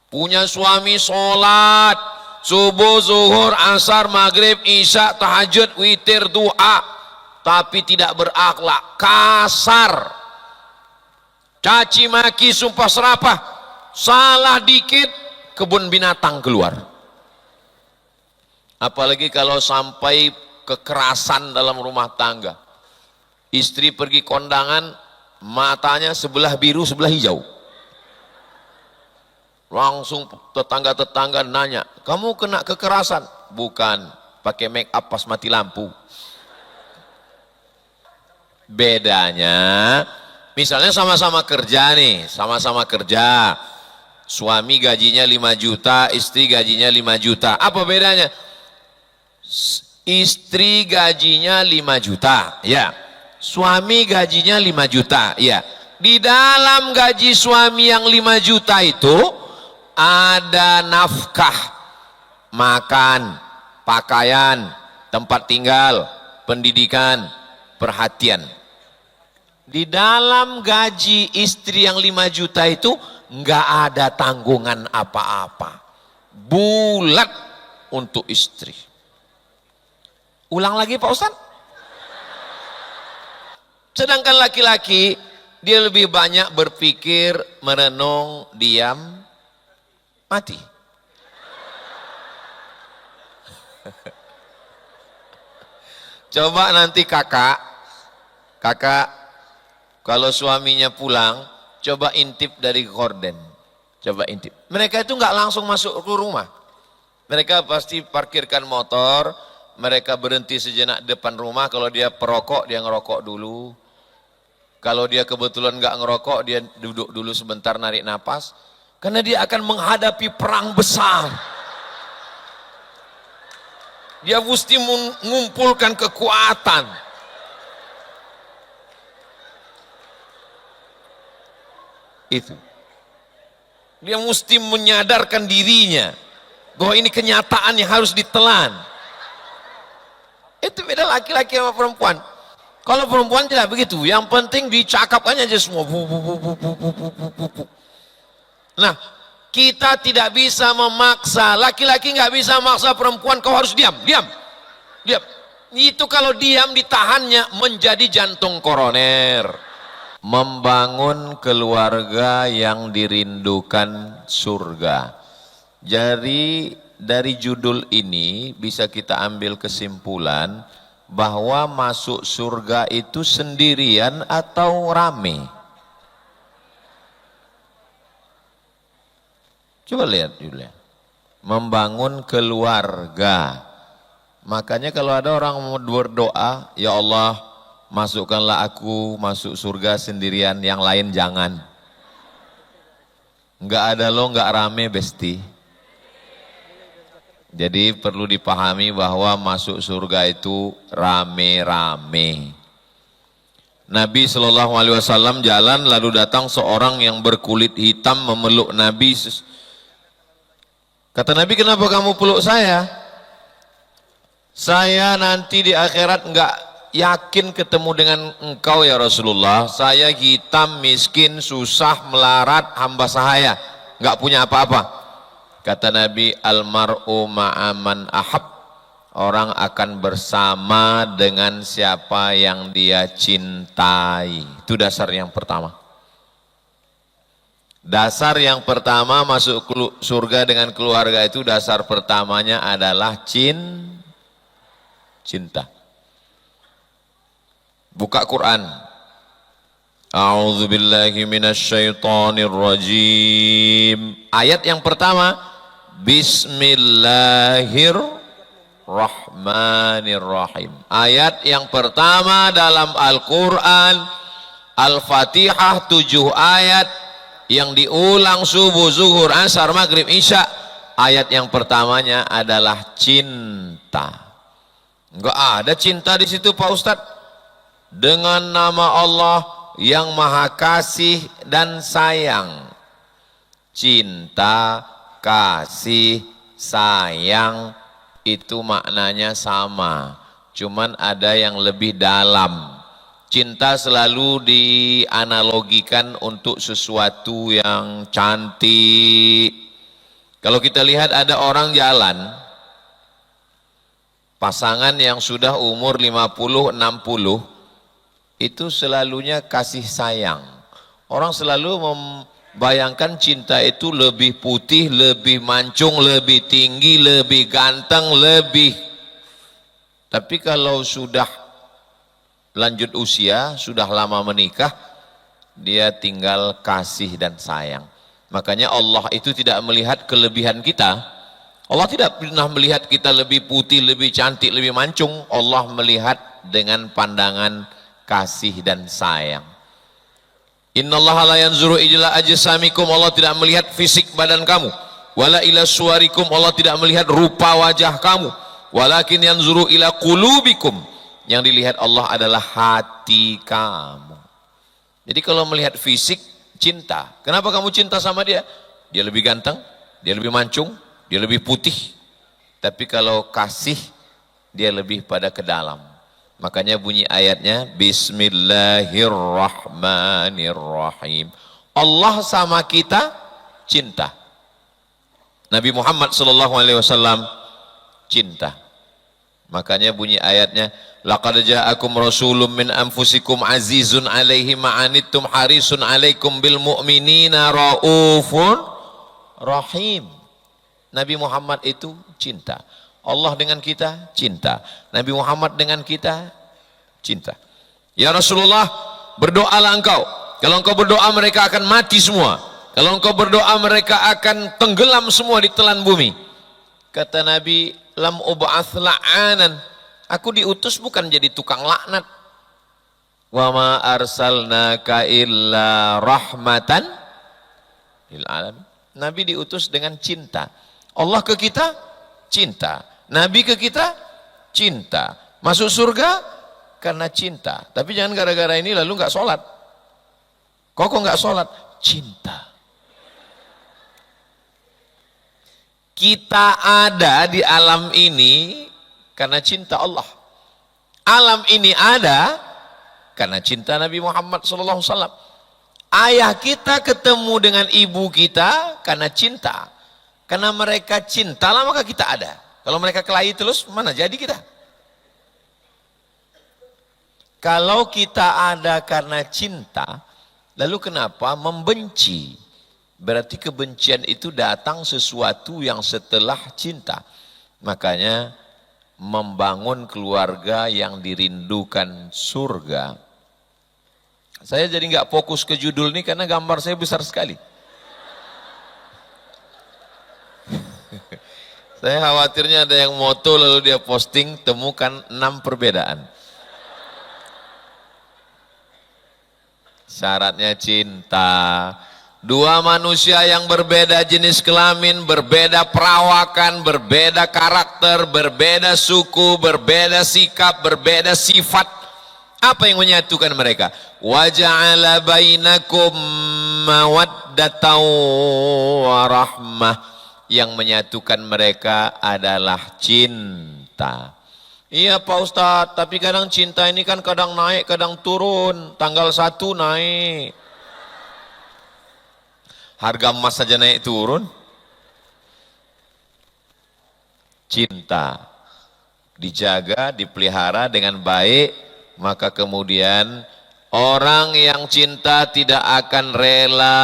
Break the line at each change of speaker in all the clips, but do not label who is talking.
Punya suami sholat subuh, zuhur, asar, maghrib, isya, tahajud, witir, doa, tapi tidak berakhlak, kasar, caci maki, sumpah serapah, salah dikit kebun binatang keluar. Apalagi kalau sampai kekerasan dalam rumah tangga. Istri pergi kondangan, matanya sebelah biru sebelah hijau. Langsung tetangga-tetangga nanya, kamu kena kekerasan? Bukan, pakai make up pas mati lampu. Bedanya, misalnya sama-sama kerja nih, sama-sama kerja. Suami gajinya 5 juta, istri gajinya 5 juta. Apa bedanya? Istri gajinya 5 juta, ya. Suami gajinya 5 juta, ya. Di dalam gaji suami yang 5 juta itu ada nafkah, makan, pakaian, tempat tinggal, pendidikan, perhatian. Di dalam gaji istri yang 5 juta itu nggak ada tanggungan apa-apa, bulat untuk istri. Ulang lagi Pak Ustaz. Sedangkan laki-laki dia lebih banyak berpikir, merenung, diam, mati. Coba nanti kakak kalau suaminya pulang, coba intip dari gorden, coba intip. Mereka itu nggak langsung masuk ke rumah. Mereka pasti parkirkan motor, mereka berhenti sejenak depan rumah. Kalau dia perokok, dia ngerokok dulu. Kalau dia kebetulan nggak ngerokok, dia duduk dulu sebentar narik napas. Karena dia akan menghadapi perang besar. Dia mesti mengumpulkan kekuatan. Itu. Dia mesti menyadarkan dirinya bahwa ini kenyataan yang harus ditelan. Itu beda laki-laki sama perempuan. Kalau perempuan tidak begitu, yang penting dicakapkan aja semua. Nah, kita tidak bisa memaksa, laki-laki nggak bisa memaksa perempuan, kau harus diam. Itu kalau diam ditahannya menjadi jantung koroner. Membangun keluarga yang dirindukan surga. Jadi dari judul ini bisa kita ambil kesimpulan bahwa masuk surga itu sendirian atau rame. Coba lihat dulu ya. Membangun keluarga. Makanya kalau ada orang mau berdoa, ya Allah masukkanlah aku masuk surga sendirian, yang lain jangan. Enggak ada lo, enggak rame besti. Jadi perlu dipahami bahwa masuk surga itu rame-rame. Nabi SAW jalan, lalu datang seorang yang berkulit hitam memeluk Nabi. Kata Nabi, kenapa kamu peluk saya? Saya nanti di akhirat enggak yakin ketemu dengan engkau ya Rasulullah. Saya hitam, miskin, susah, melarat, hamba sahaya, enggak punya apa-apa. Kata Nabi, almar'u ma'aman ahab, orang akan bersama dengan siapa yang dia cintai. Itu dasar yang pertama. Dasar yang pertama masuk surga dengan keluarga itu, dasar pertamanya adalah cinta. Buka Quran. A'udzubillahi minasyaitonirrajim. Ayat yang pertama, Bismillahirrahmanirrahim. Ayat yang pertama dalam Al-Quran, Al-Fatihah 7 ayat yang diulang subuh, zuhur, asar, maghrib, isya. Ayat yang pertamanya adalah cinta. Enggak ada cinta di situ Pak Ustadz. Dengan nama Allah yang Maha Kasih dan Sayang. Cinta, kasih, sayang itu maknanya sama, cuman ada yang lebih dalam. Cinta selalu dianalogikan untuk sesuatu yang cantik, Kalau kita lihat ada orang jalan, pasangan yang sudah umur 50, 60, itu selalunya kasih sayang. Orang selalu membayangkan cinta itu lebih putih, lebih mancung, lebih tinggi, lebih ganteng, lebih. Tapi kalau sudah lanjut usia, sudah lama menikah, dia tinggal kasih dan sayang. Makanya Allah itu tidak melihat kelebihan kita. Allah tidak pernah melihat kita lebih putih, lebih cantik, lebih mancung. Allah melihat dengan pandangan kasih dan sayang. Innallaha la yanzuru ila ajsamikum, Allah tidak melihat fisik badan kamu. Wala ila suwarikum, Allah tidak melihat rupa wajah kamu. Walakin yanzuru ila qulubikum, yang dilihat Allah adalah hati kamu. Jadi kalau melihat fisik, cinta. Kenapa kamu cinta sama dia? Dia lebih ganteng, dia lebih mancung, dia lebih putih. Tapi kalau kasih, dia lebih pada ke dalam. Makanya bunyi ayatnya, Bismillahirrahmanirrahim. Allah sama kita cinta. Nabi Muhammad SAW cinta. Makanya bunyi ayatnya, laqad ja'akum rasulun min anfusikum azizun 'alaihi ma 'anittum harisun 'alaikum bil mu'minina raufun rahim. Nabi Muhammad itu cinta. Allah dengan kita cinta. Nabi Muhammad dengan kita cinta. Ya Rasulullah, berdoalah engkau. Kalau engkau berdoa mereka akan mati semua. Kalau engkau berdoa mereka akan tenggelam semua di telan bumi. Kata Nabi, lam ub'ats la'anan. Aku diutus bukan jadi tukang laknat. Wa ma arsalnaka illa rahmatan lil alamin. Nabi diutus dengan cinta. Allah ke kita cinta. Nabi ke kita cinta. Masuk surga karena cinta. Tapi jangan gara-gara ini lalu enggak sholat. Kok enggak sholat? Cinta. Kita ada di alam ini karena cinta Allah. Alam ini ada karena cinta Nabi Muhammad SAW. Ayah kita ketemu dengan ibu kita karena cinta. Karena mereka cinta lah maka kita ada. Kalau mereka kelahi terus, mana jadi kita? Kalau kita ada karena cinta, lalu kenapa membenci? Berarti kebencian itu datang sesuatu yang setelah cinta. Makanya membangun keluarga yang dirindukan surga. Saya jadi nggak fokus ke judul ini karena gambar saya besar sekali. Saya khawatirnya ada yang moto lalu dia posting temukan 6 perbedaan. Syaratnya cinta. Dua manusia yang berbeda jenis kelamin, berbeda perawakan, berbeda karakter, berbeda suku, berbeda sikap, berbeda sifat. Apa yang menyatukan mereka? Wa ja'ala bainakum mawaddatan wa rahmah. Yang menyatukan mereka adalah cinta. Iya Pak Ustadz, tapi kadang cinta ini kan kadang naik, kadang turun. Tanggal 1 naik. Harga emas saja naik turun. Cinta dijaga, dipelihara dengan baik, maka kemudian orang yang cinta tidak akan rela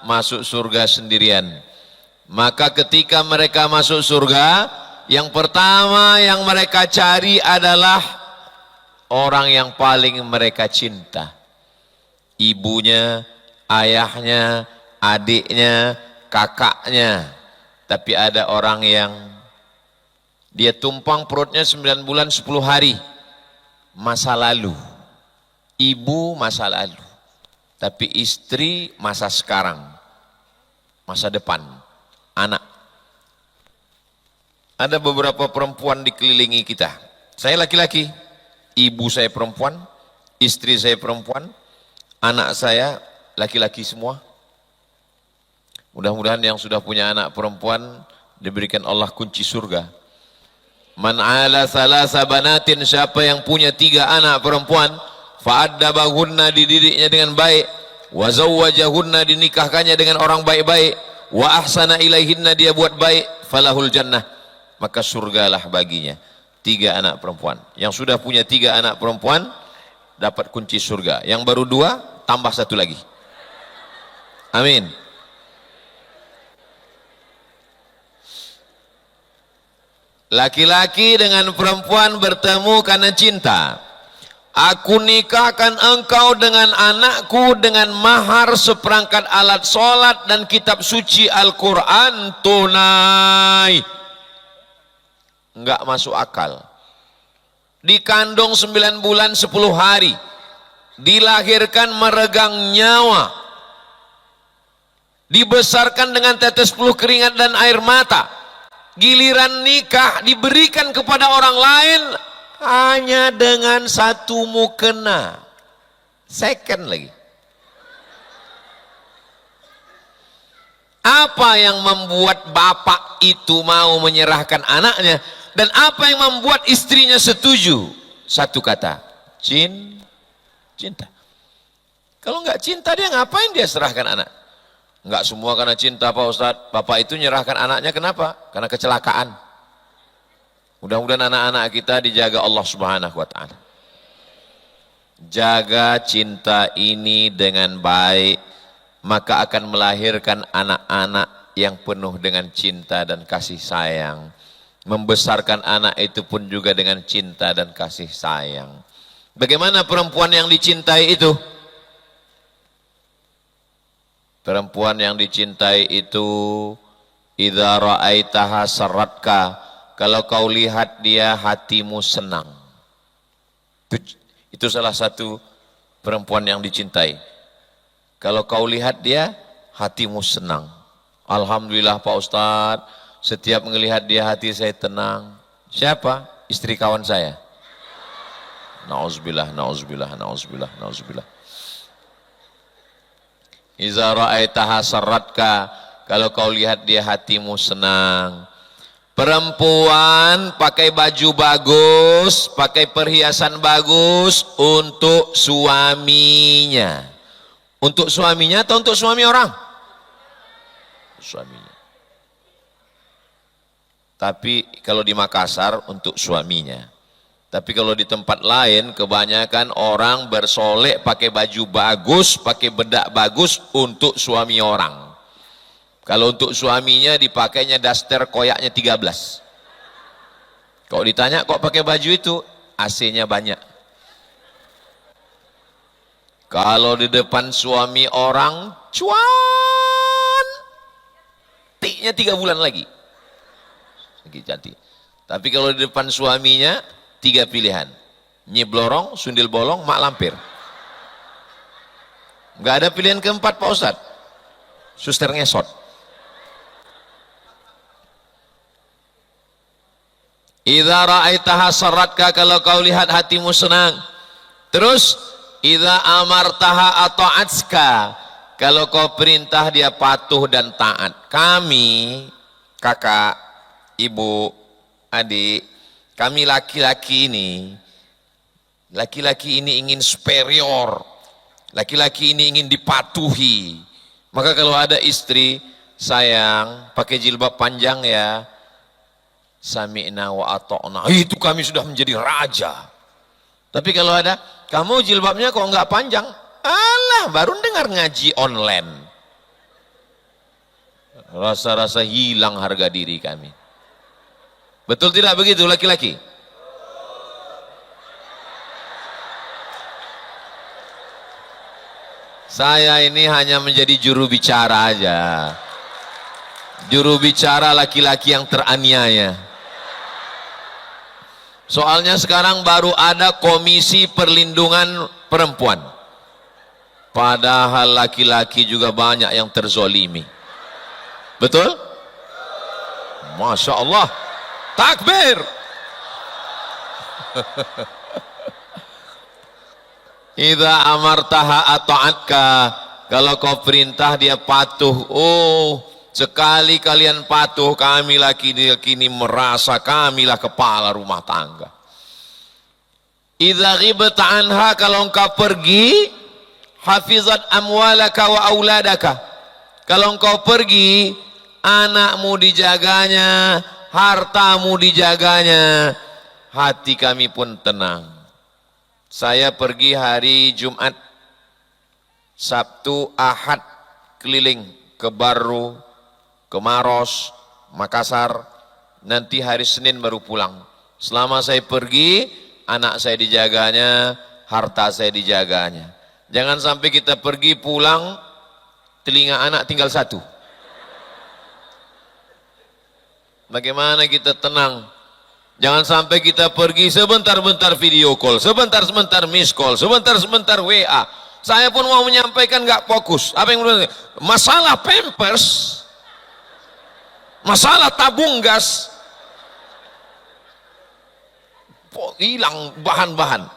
masuk surga sendirian. Maka ketika mereka masuk surga, yang pertama yang mereka cari adalah orang yang paling mereka cinta. Ibunya, ayahnya, adiknya, kakaknya. Tapi ada orang yang dia tumpang perutnya 9 bulan 10 hari. Masa lalu. Ibu masa lalu. Tapi istri masa sekarang. Masa depan. Anak. Ada beberapa perempuan dikelilingi kita. Saya laki-laki. Ibu saya perempuan. Istri saya perempuan. Anak saya laki-laki semua. Mudah-mudahan yang sudah punya anak perempuan diberikan Allah kunci surga. Man ala thalatha banatin, siapa yang punya 3 anak perempuan, fa'addabahunna, dididiknya dengan baik, wa zawwajahunna, dinikahkannya dengan orang baik-baik, wa ahsana ilaihinna, dia buat baik, falahul jannah, maka surgalah baginya. 3 anak perempuan. Yang sudah punya 3 anak perempuan dapat kunci surga. Yang baru 2 tambah 1 lagi. Amin. Laki-laki dengan perempuan bertemu karena cinta. Aku nikahkan engkau dengan anakku dengan mahar seperangkat alat sholat dan kitab suci Al-Quran tunai. Enggak masuk akal. Dikandung 9 bulan 10 hari, dilahirkan meregang nyawa, dibesarkan dengan tetes peluh keringat dan air mata, giliran nikah diberikan kepada orang lain hanya dengan 1 mukena, second lagi. Apa yang membuat bapak itu mau menyerahkan anaknya, dan apa yang membuat istrinya setuju? 1 kata, cinta. Kalau nggak cinta, dia ngapain dia serahkan anak? Nggak semua karena cinta Pak Ustadz. Bapak itu menyerahkan anaknya kenapa? Karena kecelakaan. Mudah-mudahan anak-anak kita dijaga Allah Subhanahu wa Ta'ala. Jaga cinta ini dengan baik, maka akan melahirkan anak-anak yang penuh dengan cinta dan kasih sayang. Membesarkan anak itu pun juga dengan cinta dan kasih sayang. Bagaimana perempuan yang dicintai itu? Perempuan yang dicintai itu, idza ra'aitaha sarratka, kalau kau lihat dia hatimu senang. Itu salah satu perempuan yang dicintai. Kalau kau lihat dia hatimu senang. Alhamdulillah Pak Ustadz, setiap melihat dia hati saya tenang. Siapa? Istri kawan saya. Nauzubillah. Iza ra'aitaha sarratka, kalau kau lihat dia hatimu senang. Perempuan pakai baju bagus, pakai perhiasan bagus untuk suaminya. Untuk suaminya atau untuk suami orang? Suaminya. Tapi kalau di Makassar untuk suaminya. Tapi kalau di tempat lain kebanyakan orang bersolek pakai baju bagus, pakai bedak bagus untuk suami orang. Kalau untuk suaminya dipakainya daster koyaknya 13. Kalau ditanya kok pakai baju itu, AC-nya banyak. Kalau di depan suami orang, cuan, tiknya 3 bulan lagi. Lagi cantik. Tapi kalau di depan suaminya, 3 pilihan. Nyi blorong, sundil bolong, mak lampir. Enggak ada pilihan keempat Pak Ustadz. Suster ngesot. Idza ra'aitaha sarratka, kalau kau lihat hatimu senang. Terus idza amartaha ata'atska, kalau kau perintah dia patuh dan taat. Kami, kakak, ibu, adik, kami laki-laki ini ingin superior. Laki-laki ini ingin dipatuhi. Maka kalau ada istri, sayang, pakai jilbab panjang ya. Sami'na wa ata'na, itu kami sudah menjadi raja. Tapi kalau ada, kamu jilbabnya kok enggak panjang? Alah, baru dengar ngaji online. Rasa-rasa hilang harga diri kami. Betul tidak begitu laki-laki? Saya ini hanya menjadi juru bicara aja. Juru bicara laki-laki yang teraniaya. Soalnya sekarang baru ada Komisi Perlindungan Perempuan. Padahal laki-laki juga banyak yang terzolimi. Betul? Masya Allah. Takbir. Idza amartaha ata'atka, kalau kau perintah dia patuh. Oh, sekali kalian patuh, kami laki-laki ini merasa kamilah kepala rumah tangga. Idza ghibta anha, kalau engkau pergi, hafizat amwalaka wa auladaka, Kalau engkau pergi, anakmu dijaganya, hartamu dijaganya, hati kami pun tenang. Saya pergi hari Jumat, Sabtu, Ahad keliling ke Baru, ke Maros, Makassar, nanti hari Senin baru pulang. Selama saya pergi, anak saya dijaganya, harta saya dijaganya. Jangan sampai kita pergi pulang, telinga anak tinggal satu. Bagaimana kita tenang? Jangan sampai kita pergi sebentar-bentar video call, sebentar-sebentar miss call, sebentar-sebentar WA. Saya pun mau menyampaikan nggak fokus. Apa yang masalah pampers, masalah tabung gas, hilang bahan-bahan.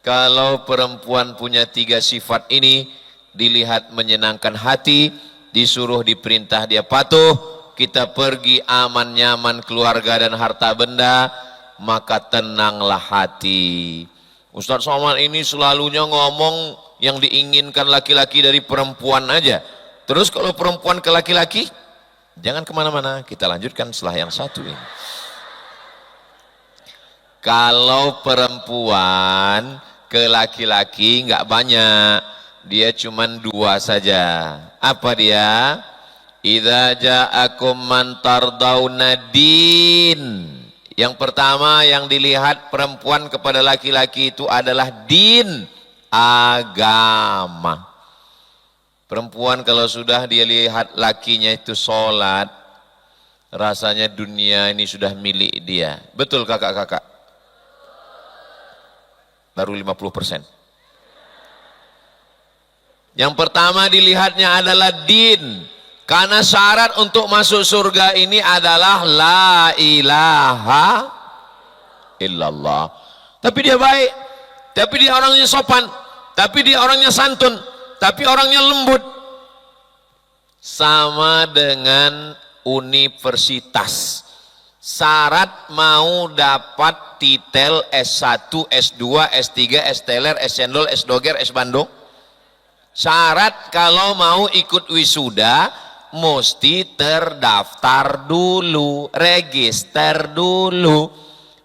Kalau perempuan punya 3 sifat ini, dilihat menyenangkan hati, disuruh diperintah dia patuh, kita pergi aman nyaman keluarga dan harta benda, maka tenanglah hati. Ustadz Somad ini selalunya ngomong yang diinginkan laki-laki dari perempuan aja. Terus kalau perempuan ke laki-laki, jangan kemana-mana, kita lanjutkan setelah yang satu ini. Kalau perempuan ke laki-laki nggak banyak, dia cuman 2 saja. Apa dia? Idza ja'akum man tardawna din. Yang pertama yang dilihat perempuan kepada laki-laki itu adalah din, agama. Perempuan kalau sudah dia lihat lakinya itu sholat, rasanya dunia ini sudah milik dia. Betul kakak-kakak? Baru 50%. Yang pertama dilihatnya adalah din. Karena syarat untuk masuk surga ini adalah la ilaha illallah. Tapi dia baik, tapi dia orangnya sopan, tapi dia orangnya santun, tapi orangnya lembut. Sama dengan universitas. Syarat mau dapat titel S1, S2, S3, S-Teler, S-Cendol, S-Doger, S-Bandung. Syarat kalau mau ikut wisuda, mesti terdaftar dulu, register dulu.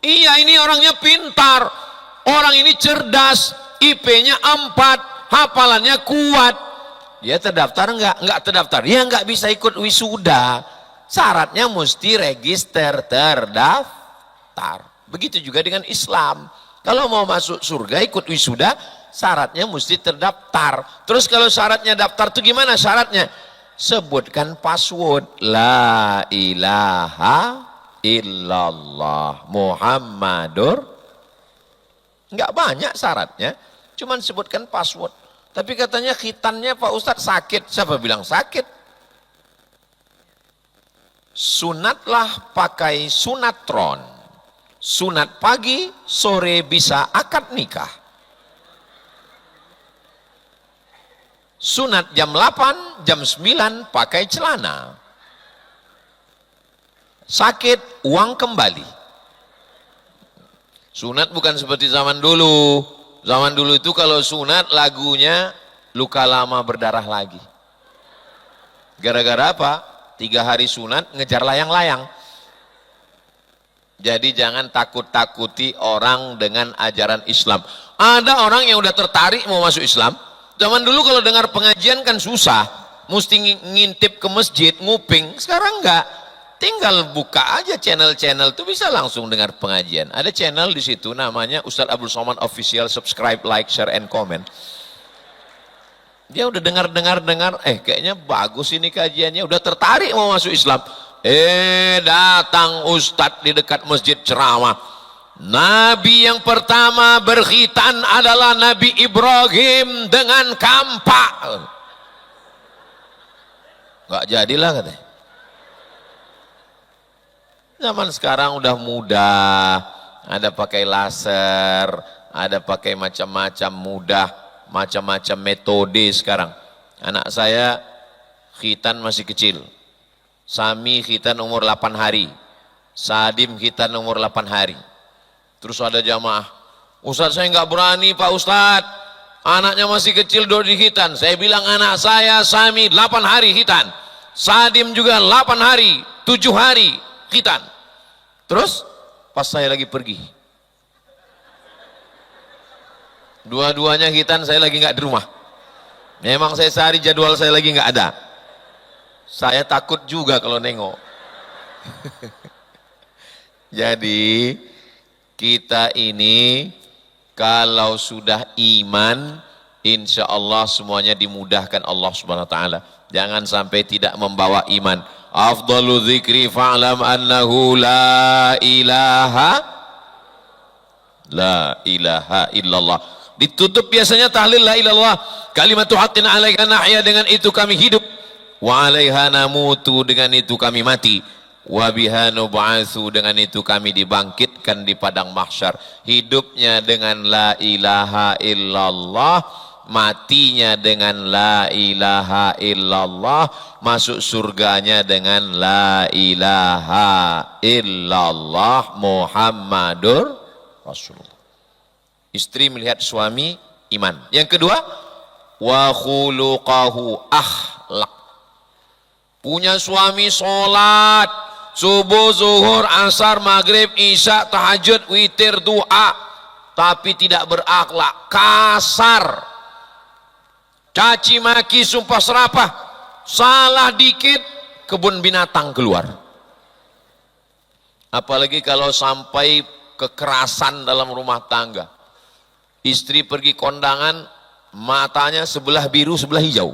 Iya, ini orangnya pintar, orang ini cerdas, IP-nya 4, hafalannya kuat. Dia terdaftar enggak? Enggak terdaftar. Ya enggak bisa ikut wisuda. Syaratnya mesti register, terdaftar. Begitu juga dengan Islam. Kalau mau masuk surga ikut wisuda, syaratnya mesti terdaftar. Terus kalau syaratnya daftar itu gimana syaratnya? Sebutkan password la ilaha illallah Muhammadur. Enggak banyak syaratnya, cuman sebutkan password. Tapi katanya khitannya Pak Ustadz sakit. Siapa bilang sakit? Sunatlah pakai sunatron. Sunat pagi, sore bisa akad nikah. Sunat jam 8, jam 9 pakai celana. Sakit, uang kembali. Sunat bukan seperti zaman dulu. Zaman dulu itu kalau sunat lagunya luka lama berdarah lagi. Gara-gara apa? 3 hari sunat ngejar layang-layang. Jadi jangan takut-takuti orang dengan ajaran Islam. Ada orang yang udah tertarik mau masuk Islam. Zaman dulu kalau dengar pengajian kan susah, mesti ngintip ke masjid, nguping. Sekarang enggak, tinggal buka aja channel-channel itu bisa langsung dengar pengajian. Ada channel di situ namanya Ustadz Abdul Somad Official, subscribe, like, share, and comment. Dia udah dengar, kayaknya bagus ini kajiannya, udah tertarik mau masuk Islam. Datang Ustadz di dekat masjid ceramah. Nabi yang pertama berkhitan adalah Nabi Ibrahim dengan kampak. Enggak jadilah katanya. Zaman sekarang udah mudah, ada pakai laser, ada pakai macam-macam mudah, macam-macam metode sekarang. Anak saya khitan masih kecil. Sami khitan umur 8 hari. Sadim khitan umur 8 hari. Terus ada jamaah, Ustadz saya nggak berani Pak Ustadz, Anaknya masih kecil duduk di hitan. Saya bilang anak saya Sami 8 hari hitan. Sadim juga 8 hari, 7 hari hitan. Terus pas saya lagi pergi, dua-duanya hitan, saya lagi nggak di rumah. Memang saya sehari jadwal saya lagi nggak ada. Saya takut juga kalau nengok. Jadi kita ini kalau sudah iman, insya Allah semuanya dimudahkan Allah Subhanahu Wa Taala. Jangan sampai tidak membawa iman. Afdalu dzikri fa'lam annahu la ilaha illallah. Ditutup biasanya tahlil la ilallah. Kalimatu haqqin 'alaika nahya, dengan itu kami hidup. Wa 'alaiha namutu, dengan itu kami mati. Wa biha nub'atsu, dengan itu kami dibangkitkan di padang mahsyar. Hidupnya dengan la ilaha illallah, matinya dengan la ilaha illallah, masuk surganya dengan la ilaha illallah Muhammadur Rasulullah. Istri melihat suami iman. Yang kedua, wa khuluqahu akhlak. Punya suami sholat subuh, zuhur, asar, maghrib, isya, tahajud, witir, doa, tapi tidak berakhlak, kasar, caci maki, sumpah serapah, salah dikit kebun binatang keluar. Apalagi kalau sampai kekerasan dalam rumah tangga. Istri pergi kondangan, matanya sebelah biru sebelah hijau.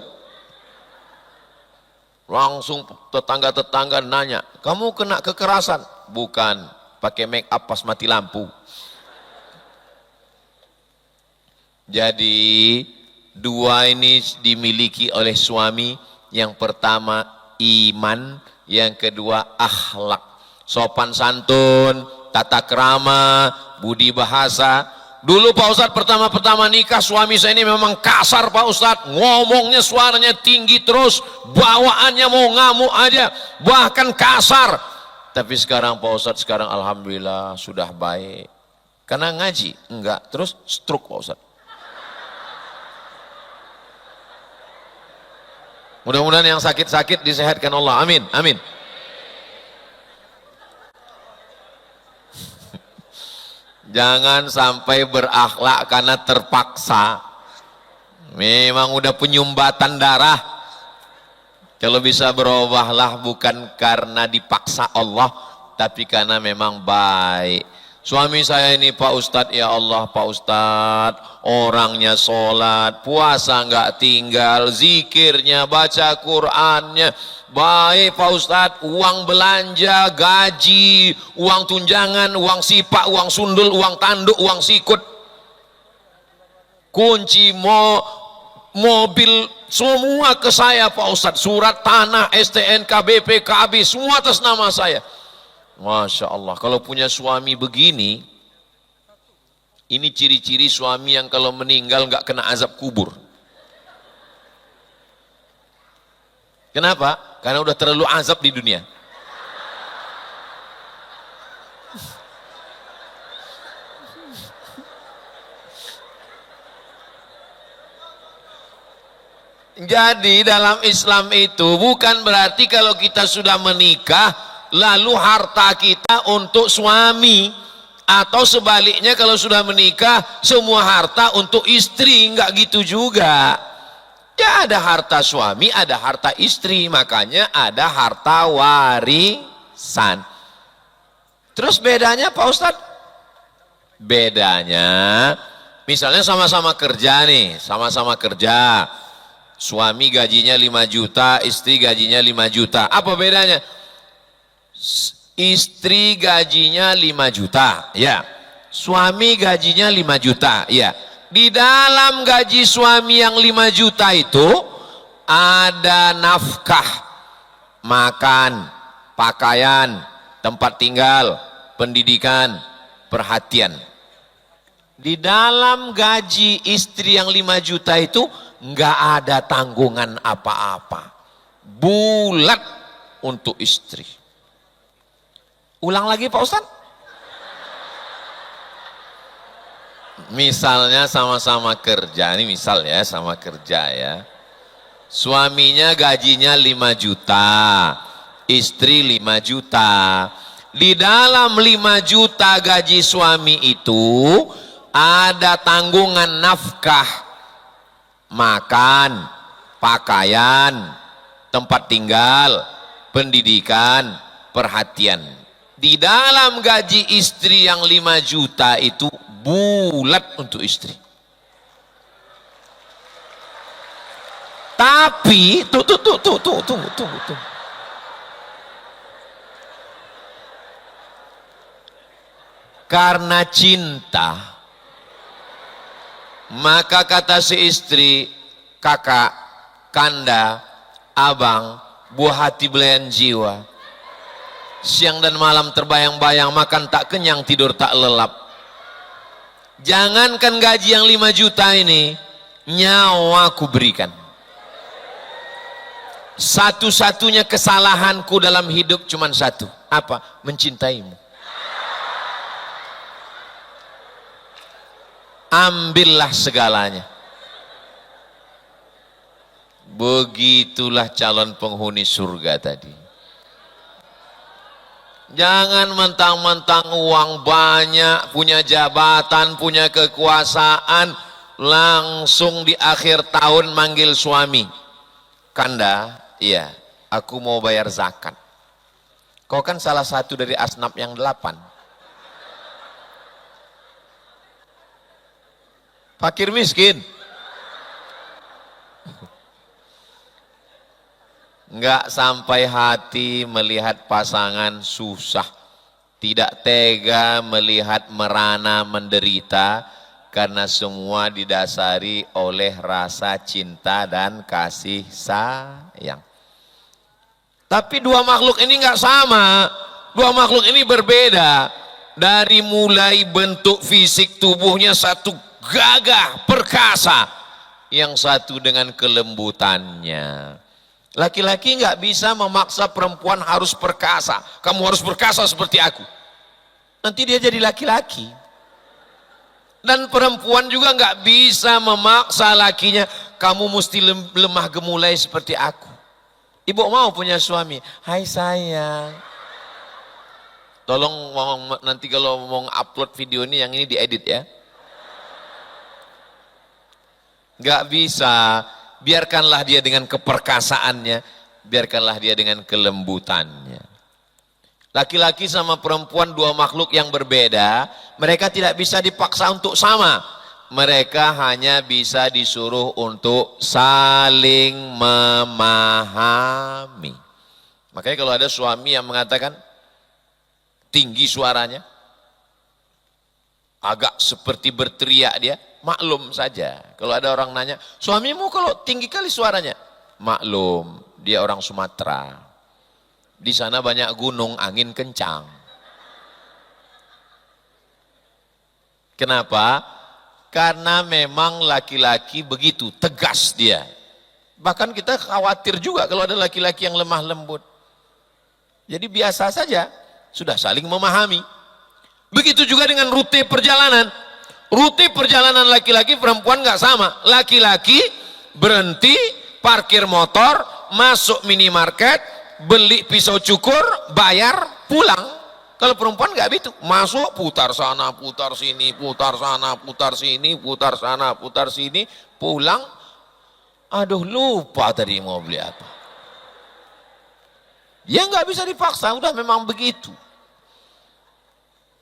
Langsung tetangga-tetangga nanya, kamu kena kekerasan? Bukan, pakai make up pas mati lampu. Jadi dua ini dimiliki oleh suami. Yang pertama iman, yang kedua akhlak, sopan santun, tata krama, budi bahasa. Dulu Pak Ustadz pertama-pertama nikah, suami saya ini memang kasar Pak Ustadz, ngomongnya suaranya tinggi terus, bawaannya mau ngamuk aja, bahkan kasar. Tapi sekarang Pak Ustadz, sekarang alhamdulillah sudah baik. Karena ngaji? Enggak, terus stroke Pak Ustadz. Mudah-mudahan yang sakit-sakit disehatkan Allah, amin, amin. Jangan sampai berakhlak karena terpaksa. Memang udah penyumbatan darah. Kalau bisa berubahlah bukan karena dipaksa Allah, tapi karena memang baik. Suami saya ini Pak Ustadz, ya Allah Pak Ustadz, orangnya sholat, puasa nggak tinggal, zikirnya, baca Qur'annya, baik Pak Ustadz, uang belanja, gaji, uang tunjangan, uang sipak, uang sundul, uang tanduk, uang sikut, kunci mobil, semua ke saya Pak Ustadz, surat tanah, STNK, BPKB, semua atas nama saya. Masya Allah, kalau punya suami begini, ini ciri-ciri suami yang kalau meninggal nggak kena azab kubur. Kenapa? Karena udah terlalu azab di dunia. Jadi dalam Islam itu bukan berarti kalau kita sudah menikah lalu harta kita untuk suami, atau sebaliknya kalau sudah menikah semua harta untuk istri, enggak gitu juga. Ya ada harta suami, ada harta istri, makanya ada harta warisan. Terus bedanya Pak Ustadz? Bedanya misalnya sama-sama kerja nih, sama-sama kerja, suami gajinya 5 juta, istri gajinya 5 juta, apa bedanya? Istri gajinya 5 juta, ya. Suami gajinya 5 juta, ya. Di dalam gaji suami yang 5 juta itu ada nafkah, makan, pakaian, tempat tinggal, pendidikan, perhatian. Di dalam gaji istri yang 5 juta itu nggak ada tanggungan apa-apa, bulat untuk istri. Ulang lagi Pak Ustadz. Misalnya sama-sama kerja, ini misal ya, sama kerja ya. Suaminya gajinya 5 juta, istri 5 juta. Di dalam 5 juta gaji suami itu ada tanggungan nafkah, makan, pakaian, tempat tinggal, pendidikan, perhatian. Di dalam gaji istri yang 5 juta itu bulat untuk istri. Tapi tuh. Karena cinta, maka kata si istri, kakak, kanda, abang, buah hati belayan jiwa, siang dan malam terbayang-bayang, makan tak kenyang, tidur tak lelap. Jangankan gaji yang 5 juta ini, nyawa ku berikan. Satu-satunya kesalahanku dalam hidup cuma satu. Apa? Mencintaimu. Ambillah segalanya. Begitulah calon penghuni surga tadi. Jangan mentang-mentang uang banyak, punya jabatan, punya kekuasaan, langsung di akhir tahun manggil suami. Kanda, iya, aku mau bayar zakat. Kau kan salah satu dari asnaf yang 8. Fakir miskin. Enggak sampai hati melihat pasangan susah. Tidak tega melihat merana menderita. Karena semua didasari oleh rasa cinta dan kasih sayang. Tapi dua makhluk ini enggak sama. Dua makhluk ini berbeda. Dari mulai bentuk fisik tubuhnya satu gagah, perkasa. Yang satu dengan kelembutannya. Laki-laki nggak bisa memaksa perempuan harus perkasa. Kamu harus perkasa seperti aku. Nanti dia jadi laki-laki. Dan perempuan juga nggak bisa memaksa lakinya. Kamu mesti lemah gemulai seperti aku. Ibu mau punya suami. Hai sayang. Tolong nanti kalau mau upload video ini, yang ini diedit ya. Gak bisa, biarkanlah dia dengan keperkasaannya, biarkanlah dia dengan kelembutannya. Laki-laki sama perempuan dua makhluk yang berbeda, mereka tidak bisa dipaksa untuk sama. Mereka hanya bisa disuruh untuk saling memahami. Makanya kalau ada suami yang mengatakan tinggi suaranya, agak seperti berteriak dia, maklum saja. Kalau ada orang nanya, suamimu kalau tinggi kali suaranya, maklum, dia orang Sumatera. Di sana banyak gunung, angin kencang. Kenapa? Karena memang laki-laki begitu, tegas dia. Bahkan kita khawatir juga kalau ada laki-laki yang lemah lembut. Jadi biasa saja, sudah saling memahami. Begitu juga dengan rute perjalanan. Rute perjalanan laki-laki perempuan nggak sama. Laki-laki berhenti, parkir motor, masuk minimarket, beli pisau cukur, bayar, pulang. Kalau perempuan nggak begitu, masuk putar sana, putar sini, putar sana, putar sini, putar sana, putar sini, pulang. Aduh lupa tadi mau beli apa. Ya nggak bisa dipaksa, udah memang begitu.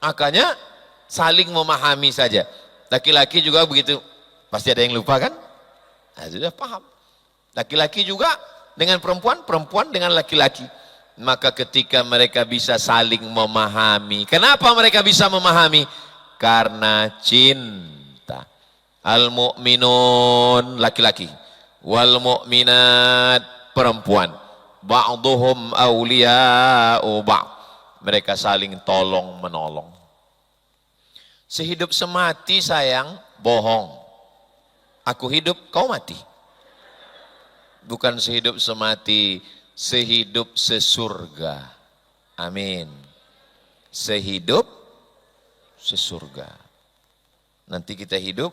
Makanya saling memahami saja. Laki-laki juga begitu. Pasti ada yang lupa kan? Nah, sudah paham. Laki-laki juga dengan perempuan, perempuan dengan laki-laki. Maka ketika mereka bisa saling memahami. Kenapa mereka bisa memahami? Karena cinta. Al-mu'minun laki-laki. Wal mu'minat perempuan. Ba'duhum awliya'u ba'. Mereka saling tolong menolong. Sehidup semati sayang, bohong. Aku hidup, kau mati. Bukan sehidup semati, sehidup sesurga. Amin. Sehidup sesurga. Nanti kita hidup,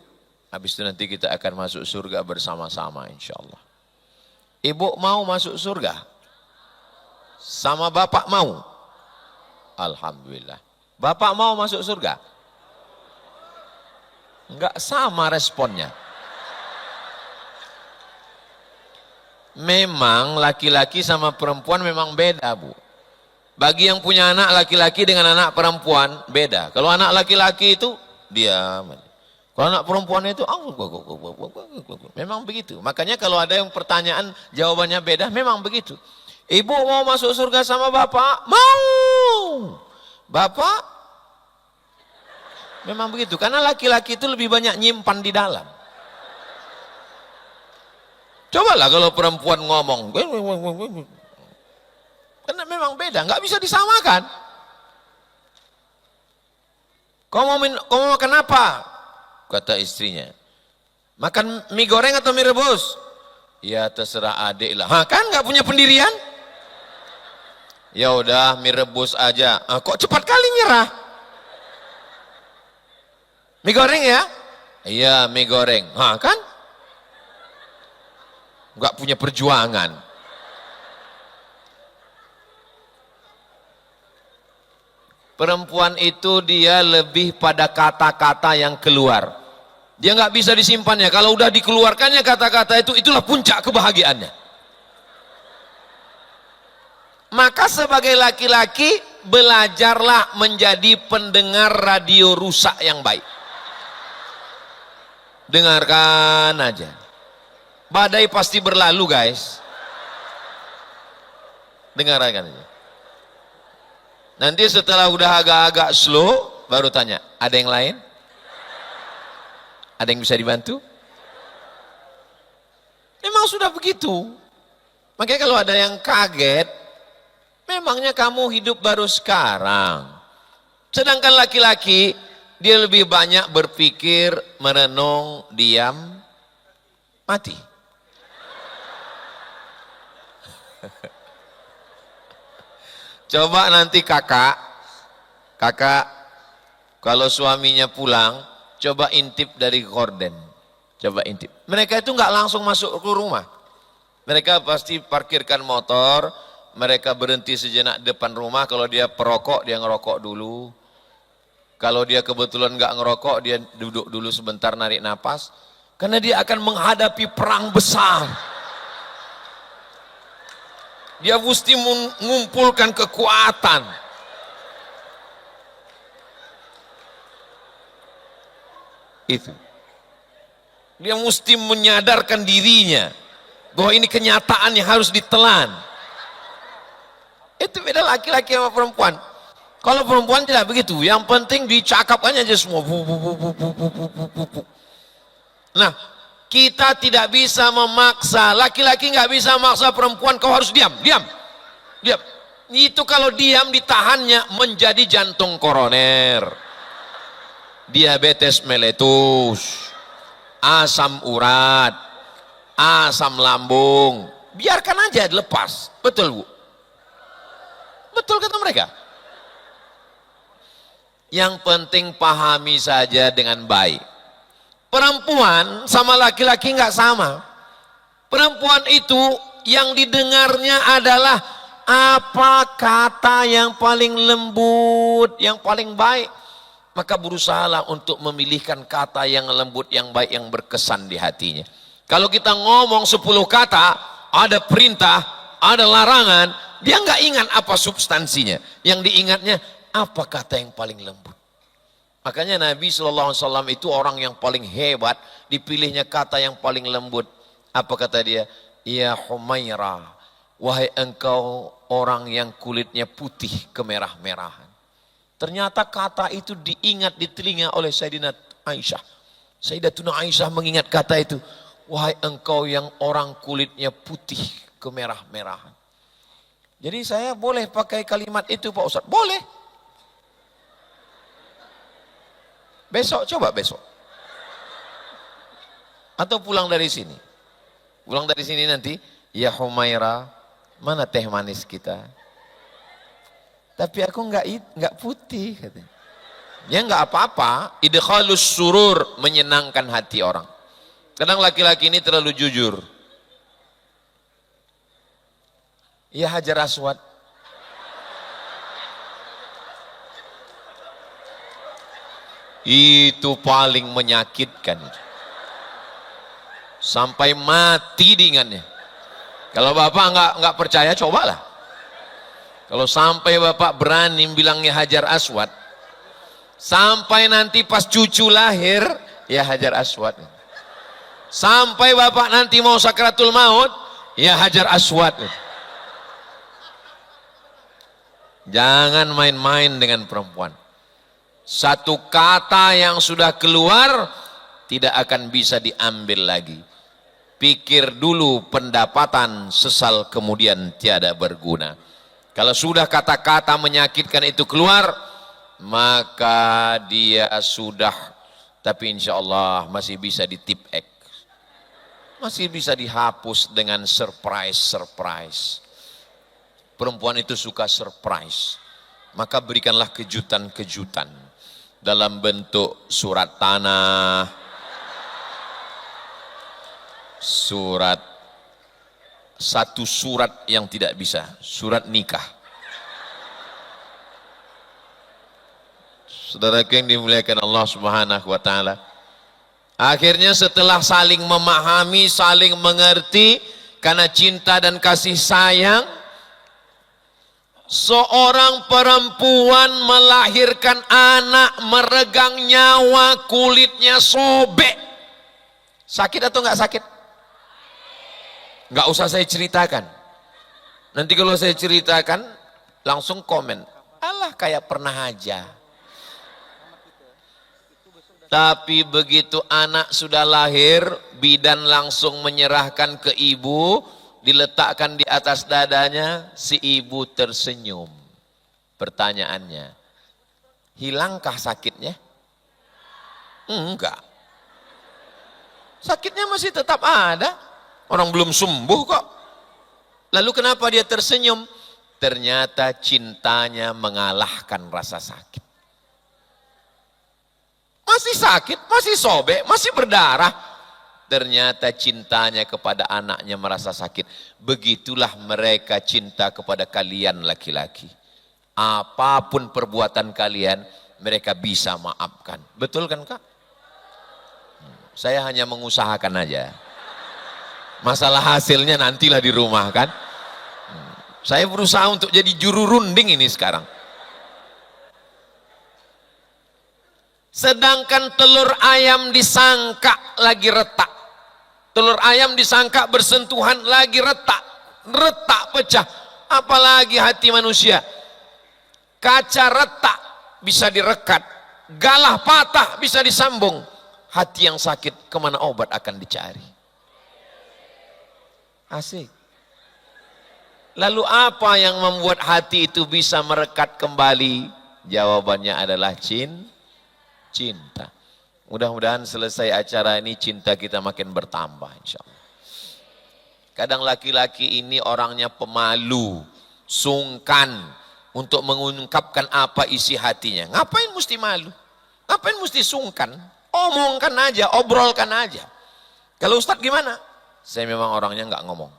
habis itu nanti kita akan masuk surga bersama-sama insyaallah. Ibu mau masuk surga? Sama bapak mau? Alhamdulillah. Bapak mau masuk surga? Enggak sama responnya. Memang laki-laki sama perempuan memang beda, Bu. Bagi yang punya anak laki-laki dengan anak perempuan beda. Kalau anak laki-laki itu diam. Kalau anak perempuan itu memang begitu. Makanya kalau ada yang pertanyaan jawabannya beda, memang begitu. Ibu mau masuk surga sama bapak? Mau. Bapak? Memang begitu. Karena laki-laki itu lebih banyak nyimpan di dalam. Cobalah kalau perempuan ngomong. Karena memang beda, nggak bisa disamakan. Kau mau makan apa? Kata istrinya. Makan mie goreng atau mie rebus? Ya terserah adik lah. Hah, kan nggak punya pendirian? Ya udah mie rebus aja. Ah, kok cepat kali nyerah? Mie goreng ya? Iya mie goreng. Hah, kan? Nggak punya perjuangan. Perempuan itu dia lebih pada kata-kata yang keluar. Dia nggak bisa disimpannya. Kalau udah dikeluarkannya kata-kata itu, itulah puncak kebahagiaannya. Maka sebagai laki-laki, belajarlah menjadi pendengar radio rusak yang baik. Dengarkan aja. Badai pasti berlalu, guys. Dengarkan aja. Nanti setelah udah agak-agak slow, baru tanya, ada yang lain? Ada yang bisa dibantu? Memang sudah begitu. Makanya kalau ada yang kaget, memangnya kamu hidup baru sekarang. Sedangkan laki-laki, dia lebih banyak berpikir, merenung, diam, mati. Coba nanti kakak kalau suaminya pulang, coba intip dari gorden, coba intip. Mereka itu nggak langsung masuk ke rumah, mereka pasti parkirkan motor, mereka berhenti sejenak depan rumah. Kalau dia perokok, dia ngerokok dulu. Kalau dia kebetulan nggak ngerokok, dia duduk dulu sebentar narik napas, karena dia akan menghadapi perang besar. Dia mesti mengumpulkan kekuatan. Itu. Dia mesti menyadarkan dirinya bahwa ini kenyataan yang harus ditelan. Itu beda laki-laki sama perempuan. Kalau perempuan tidak begitu. Yang penting dicakapkan aja semua. Nah, kita tidak bisa memaksa, laki-laki nggak bisa memaksa perempuan, kau harus diam. Itu kalau diam ditahannya menjadi jantung koroner, diabetes meletus, asam urat, asam lambung. Biarkan aja lepas, betul Bu? Betul kata mereka. Yang penting pahami saja dengan baik. Perempuan sama laki-laki nggak sama. Perempuan itu yang didengarnya adalah apa kata yang paling lembut, yang paling baik. Maka berusahalah untuk memilihkan kata yang lembut, yang baik, yang berkesan di hatinya. Kalau kita ngomong 10 kata, ada perintah, ada larangan, dia nggak ingat apa substansinya. Yang diingatnya apa kata yang paling lembut. Makanya Nabi SAW itu orang yang paling hebat, dipilihnya kata yang paling lembut. Apa kata dia? Ya Humairah, wahai engkau orang yang kulitnya putih kemerah-merahan. Ternyata kata itu diingat di telinga oleh Sayyidina Aisyah. Sayyidatuna Aisyah mengingat kata itu. Wahai engkau yang orang kulitnya putih kemerah-merahan. Jadi saya boleh pakai kalimat itu Pak Ustadz? Boleh. Besok, coba besok. Atau pulang dari sini. Pulang dari sini nanti, ya Humaira, mana teh manis kita? Tapi aku nggak putih katanya. Ya nggak apa-apa, idkhalus surur, menyenangkan hati orang. Kadang laki-laki ini terlalu jujur. Ya Hajar Aswad. Itu paling menyakitkan. Sampai mati diingatnya. Kalau bapak nggak percaya, cobalah. Kalau sampai bapak berani bilangnya Hajar Aswad, sampai nanti pas cucu lahir, ya Hajar Aswad. Sampai bapak nanti mau sakratul maut, ya Hajar Aswad. Jangan main-main dengan perempuan. Satu kata yang sudah keluar tidak akan bisa diambil lagi. Pikir dulu, pendapatan sesal kemudian tiada berguna. Kalau sudah kata-kata menyakitkan itu keluar, maka dia sudah, tapi insya Allah masih bisa di tip X, masih bisa dihapus dengan surprise. Perempuan itu suka surprise, maka berikanlah kejutan-kejutan dalam bentuk surat tanah, satu surat yang tidak bisa, surat nikah. Saudaraku yang dimuliakan Allah Subhanahu wa taala, akhirnya setelah saling memahami, saling mengerti karena cinta dan kasih sayang, seorang perempuan melahirkan anak, meregang nyawa, kulitnya sobek. Sakit atau enggak sakit? Enggak usah saya ceritakan. Nanti kalau saya ceritakan langsung komen, alah kayak pernah aja. Tapi begitu anak sudah lahir, bidan langsung menyerahkan ke ibu, diletakkan di atas dadanya, si ibu tersenyum. Pertanyaannya, hilangkah sakitnya? Enggak. Sakitnya masih tetap ada. Orang belum sembuh kok. Lalu kenapa dia tersenyum? Ternyata cintanya mengalahkan rasa sakit. Masih sakit, masih sobek, masih berdarah. Ternyata cintanya kepada anaknya merasa sakit. Begitulah mereka cinta kepada kalian laki-laki. Apapun perbuatan kalian, mereka bisa maafkan. Betul kan Kak? Saya hanya mengusahakan aja. Masalah hasilnya nantilah di rumah kan. Saya berusaha untuk jadi juru runding ini sekarang. Sedangkan telur ayam disangka lagi retak. Telur ayam disangka bersentuhan lagi retak. Retak pecah. Apalagi hati manusia. Kaca retak bisa direkat. Galah patah bisa disambung. Hati yang sakit kemana obat akan dicari? Asik. Lalu apa yang membuat hati itu bisa merekat kembali? Jawabannya adalah cinta. Mudah-mudahan selesai acara ini cinta kita makin bertambah insya Allah. Kadang laki-laki ini orangnya pemalu, sungkan untuk mengungkapkan apa isi hatinya. Ngapain mesti malu? Ngapain mesti sungkan? Omongkan aja, obrolkan aja. Kalau Ustadz gimana? Saya memang orangnya nggak ngomong.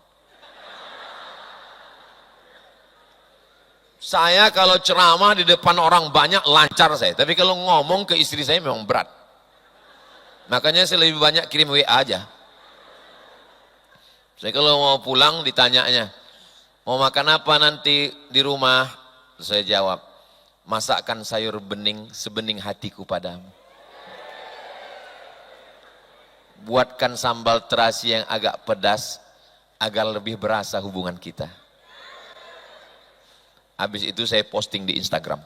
Saya kalau ceramah di depan orang banyak lancar saya, tapi kalau ngomong ke istri saya memang berat. Makanya saya lebih banyak kirim WA aja. Saya kalau mau pulang ditanyanya, mau makan apa nanti di rumah? Saya jawab, masakkan sayur bening sebening hatiku padamu. Buatkan sambal terasi yang agak pedas agar lebih berasa hubungan kita. Habis itu saya posting di Instagram.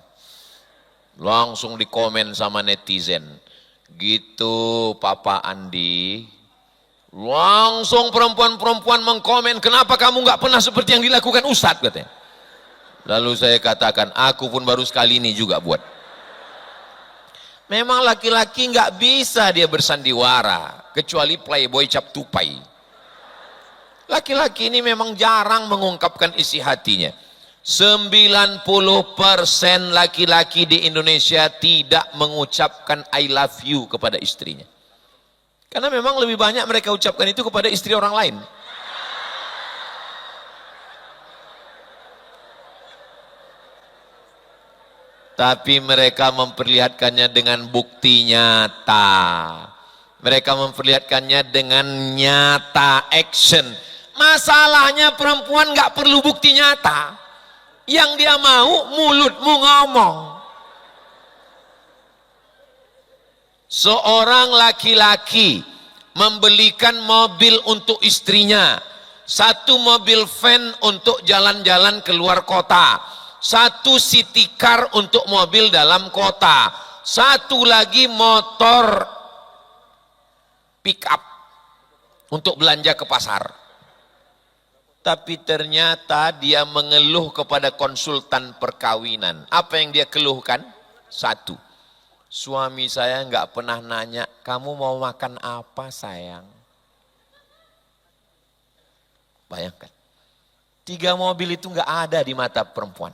Langsung dikomen sama netizen. Gitu Papa Andi. Langsung perempuan-perempuan mengkomen, kenapa kamu nggak pernah seperti yang dilakukan Ustadz katanya. Lalu saya katakan, aku pun baru sekali ini juga buat. Memang laki-laki nggak bisa dia bersandiwara, kecuali playboy cap tupai. Laki-laki ini memang jarang mengungkapkan isi hatinya. 90% laki-laki di Indonesia tidak mengucapkan I love you kepada istrinya. Karena memang lebih banyak mereka ucapkan itu kepada istri orang lain. Tapi mereka memperlihatkannya dengan bukti nyata. Mereka memperlihatkannya dengan nyata, action. Masalahnya perempuan nggak perlu bukti nyata. Yang dia mau mulutmu ngomong. Seorang laki-laki membelikan mobil untuk istrinya, satu mobil van untuk jalan-jalan keluar kota, satu city car untuk mobil dalam kota, satu lagi motor pick up untuk belanja ke pasar. Tapi ternyata dia mengeluh kepada konsultan perkawinan. Apa yang dia keluhkan? Satu, suami saya nggak pernah nanya, kamu mau makan apa sayang? Bayangkan, 3 mobil itu nggak ada di mata perempuan.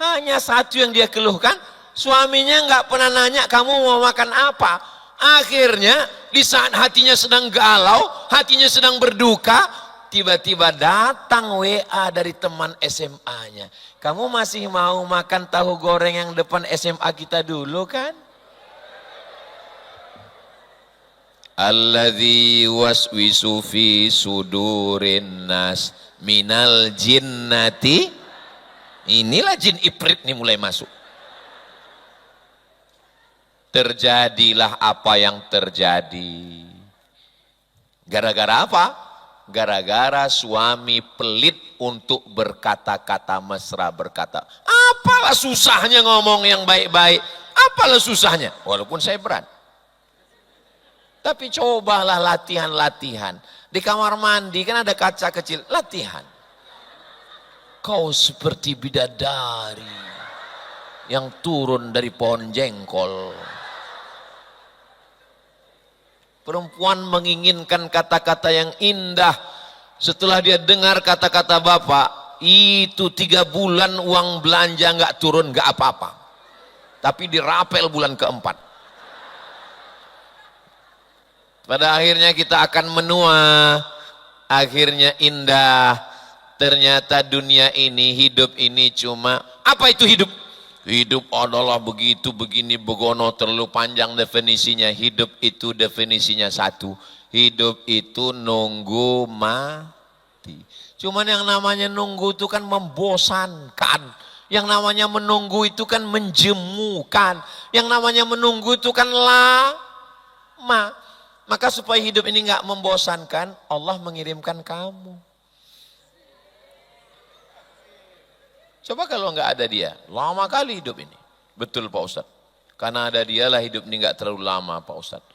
Hanya satu yang dia keluhkan, suaminya nggak pernah nanya kamu mau makan apa. Akhirnya di saat hatinya sedang galau, hatinya sedang berduka, tiba-tiba datang WA dari teman SMA-nya. Kamu masih mau makan tahu goreng yang depan SMA kita dulu kan? Alladzi waswisu fi sudurin nas minal jinnati. Inilah jin ifrit nih mulai masuk. Terjadilah apa yang terjadi. Gara-gara apa? Gara-gara suami pelit untuk berkata-kata mesra, berkata, apalah susahnya ngomong yang baik-baik, apalah susahnya, walaupun saya berat. Tapi cobalah latihan-latihan. Di kamar mandi kan ada kaca kecil, latihan. Kau seperti bidadari yang turun dari pohon jengkol. Perempuan menginginkan kata-kata yang indah. Setelah dia dengar kata-kata bapak, itu 3 bulan uang belanja nggak turun, nggak apa-apa. Tapi dirapel bulan keempat. Pada akhirnya kita akan menua, akhirnya indah. Ternyata dunia ini, hidup ini cuma, apa itu hidup? Hidup adalah begitu, begini, begono, terlalu panjang definisinya. Hidup itu definisinya satu. Hidup itu nunggu mati. Cuman yang namanya nunggu itu kan membosankan. Yang namanya menunggu itu kan menjemukan. Yang namanya menunggu itu kan lama. Maka supaya hidup ini nggak membosankan, Allah mengirimkan kamu. Coba kalau nggak ada dia, lama kali hidup ini. Betul Pak Ustadz. Karena ada dia lah hidup ini nggak terlalu lama Pak Ustadz.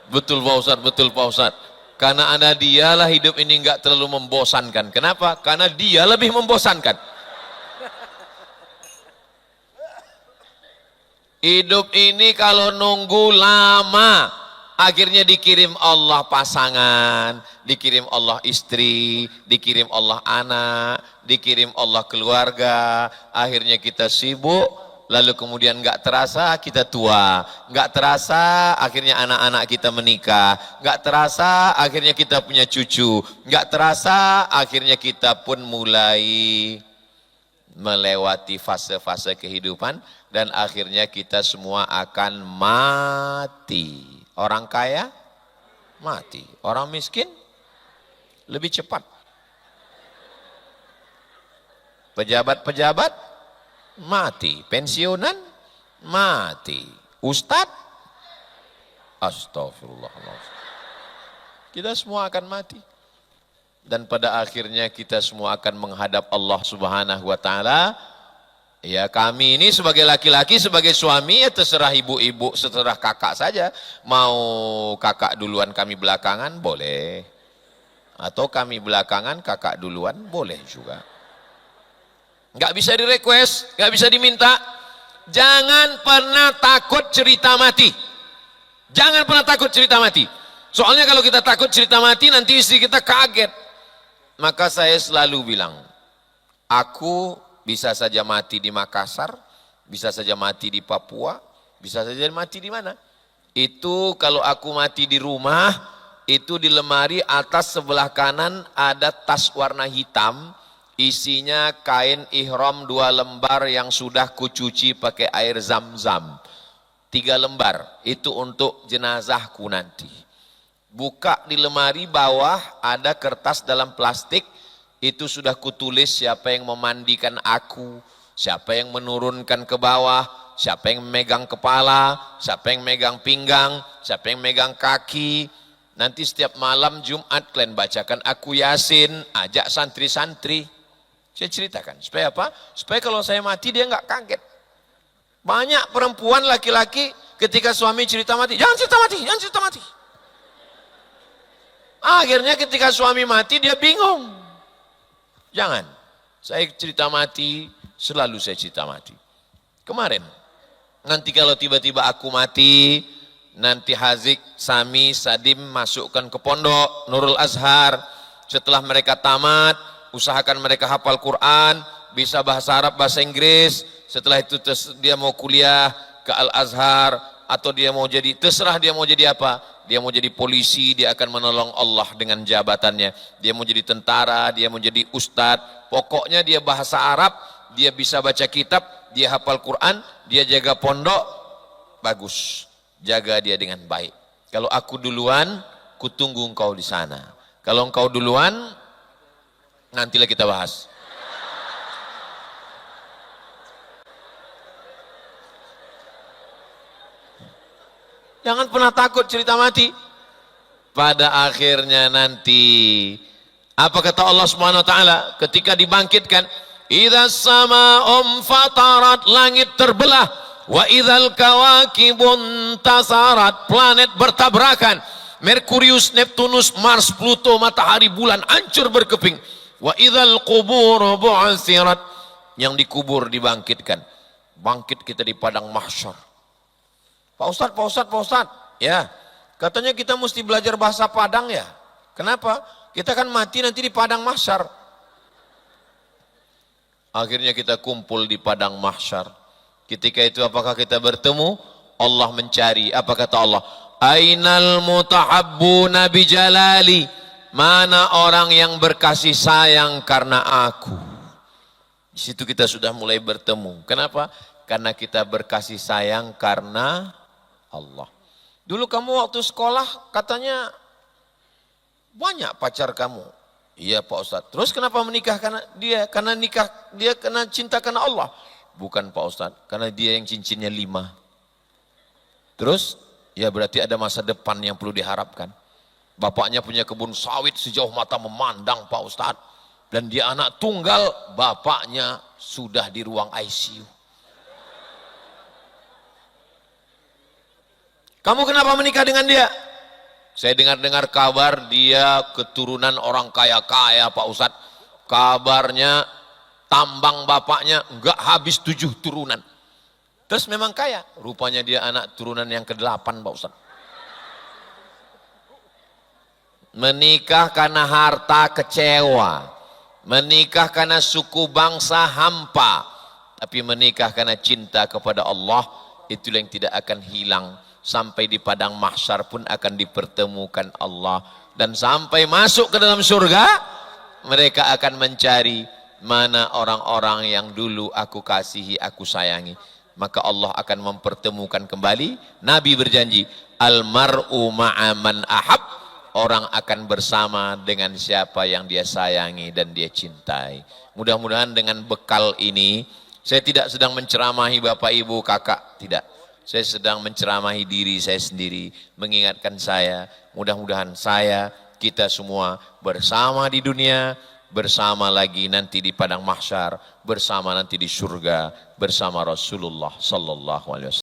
Betul Pak Ustadz, betul Pak Ustadz. Karena ada dia lah hidup ini nggak terlalu membosankan. Kenapa? Karena dia lebih membosankan. Hidup ini kalau nunggu lama, akhirnya dikirim Allah pasangan, dikirim Allah istri, dikirim Allah anak, dikirim Allah keluarga. Akhirnya kita sibuk, lalu kemudian nggak terasa kita tua, nggak terasa akhirnya anak-anak kita menikah, nggak terasa akhirnya kita punya cucu, nggak terasa akhirnya kita pun mulai melewati fase-fase kehidupan dan akhirnya kita semua akan mati. Orang kaya mati, orang miskin lebih cepat. Pejabat-pejabat mati, pensiunan mati, ustadz, astagfirullahaladzim. Kita semua akan mati. Dan pada akhirnya kita semua akan menghadap Allah Subhanahu wa Ta'ala. Ya, kami ini sebagai laki-laki, sebagai suami, ya terserah ibu-ibu, terserah kakak saja. Mau kakak duluan, kami belakangan, boleh. Atau kami belakangan, kakak duluan, boleh juga. Nggak bisa di-request, nggak bisa diminta. Jangan pernah takut cerita mati. Jangan pernah takut cerita mati. Soalnya kalau kita takut cerita mati, nanti istri kita kaget. Maka saya selalu bilang, aku bisa saja mati di Makassar, bisa saja mati di Papua, bisa saja mati di mana. Itu kalau aku mati di rumah, itu di lemari atas sebelah kanan ada tas warna hitam, isinya kain ihram 2 lembar yang sudah kucuci pakai air zam-zam. 3 lembar, itu untuk jenazahku nanti. Buka di lemari bawah ada kertas dalam plastik, itu sudah kutulis siapa yang memandikan aku, siapa yang menurunkan ke bawah, siapa yang memegang kepala, siapa yang megang pinggang, siapa yang megang kaki. Nanti setiap malam Jumat kalian bacakan aku Yasin, ajak santri-santri. Saya ceritakan, supaya apa? Supaya kalau saya mati dia nggak kaget. Banyak perempuan laki-laki ketika suami cerita mati, jangan cerita mati, jangan cerita mati. Akhirnya ketika suami mati dia bingung. Jangan, saya cerita mati, selalu saya cerita mati. Kemarin, nanti kalau tiba-tiba aku mati, nanti Hazik, Sami, Sadim masukkan ke pondok Nurul Azhar. Setelah mereka tamat, usahakan mereka hafal Quran, bisa bahasa Arab, bahasa Inggris. Setelah itu dia mau kuliah ke Al-Azhar, atau dia mau jadi, terserah dia mau jadi apa. Dia mau jadi polisi, dia akan menolong Allah dengan jabatannya. Dia mau jadi tentara, dia mau jadi ustadz. Pokoknya dia bahasa Arab, dia bisa baca kitab, dia hafal Quran, dia jaga pondok, bagus. Jaga dia dengan baik. Kalau aku duluan, kutunggu engkau di sana. Kalau engkau duluan, nantilah kita bahas. Jangan pernah takut cerita mati. Pada akhirnya nanti, apa kata Allah Subhanahu wa taala ketika dibangkitkan? Idzas sama'um fatarat, langit terbelah. Wa idzal kawakibun tasarat, planet bertabrakan. Merkurius, Neptunus, Mars, Pluto, matahari, bulan hancur berkeping. Wa idzal qubur bu'athirat, yang dikubur dibangkitkan. Bangkit kita di padang mahsyar. Pak Ustadz, ya, katanya kita mesti belajar bahasa Padang ya. Kenapa? Kita kan mati nanti di padang mahsyar. Akhirnya kita kumpul di padang mahsyar. Ketika itu apakah kita bertemu? Allah mencari. Apa kata Allah? Ainal mutahabbuna bijalali. Mana orang yang berkasih sayang karena aku? Di situ kita sudah mulai bertemu. Kenapa? Karena kita berkasih sayang karena Allah. Dulu kamu waktu sekolah katanya banyak pacar kamu. Iya Pak Ustadz. Terus kenapa menikah karena dia? Karena nikah dia karena cinta karena Allah. Bukan Pak Ustadz. Karena dia yang cincinnya 5. Terus ya berarti ada masa depan yang perlu diharapkan. Bapaknya punya kebun sawit sejauh mata memandang Pak Ustadz. Dan dia anak tunggal, bapaknya sudah di ruang ICU. Kamu kenapa menikah dengan dia? Saya dengar-dengar kabar dia keturunan orang kaya-kaya Pak Ustadz. Kabarnya tambang bapaknya enggak habis 7 turunan. Terus memang kaya. Rupanya dia anak turunan yang ke-8 Pak Ustadz. Menikah karena harta kecewa. Menikah karena suku bangsa hampa. Tapi menikah karena cinta kepada Allah, itulah yang tidak akan hilang. Sampai di padang mahsyar pun akan dipertemukan Allah. Dan sampai masuk ke dalam surga, mereka akan mencari mana orang-orang yang dulu aku kasihi, aku sayangi. Maka Allah akan mempertemukan kembali. Nabi berjanji, almar'u ma'aman ahab. Orang akan bersama dengan siapa yang dia sayangi dan dia cintai. Mudah-mudahan dengan bekal ini, saya tidak sedang menceramahi Bapak Ibu Kakak, tidak. Saya sedang menceramahi diri saya sendiri, mengingatkan saya, mudah-mudahan saya, kita semua bersama di dunia, bersama lagi nanti di padang mahsyar, bersama nanti di surga, bersama Rasulullah sallallahu alaihi wasallam.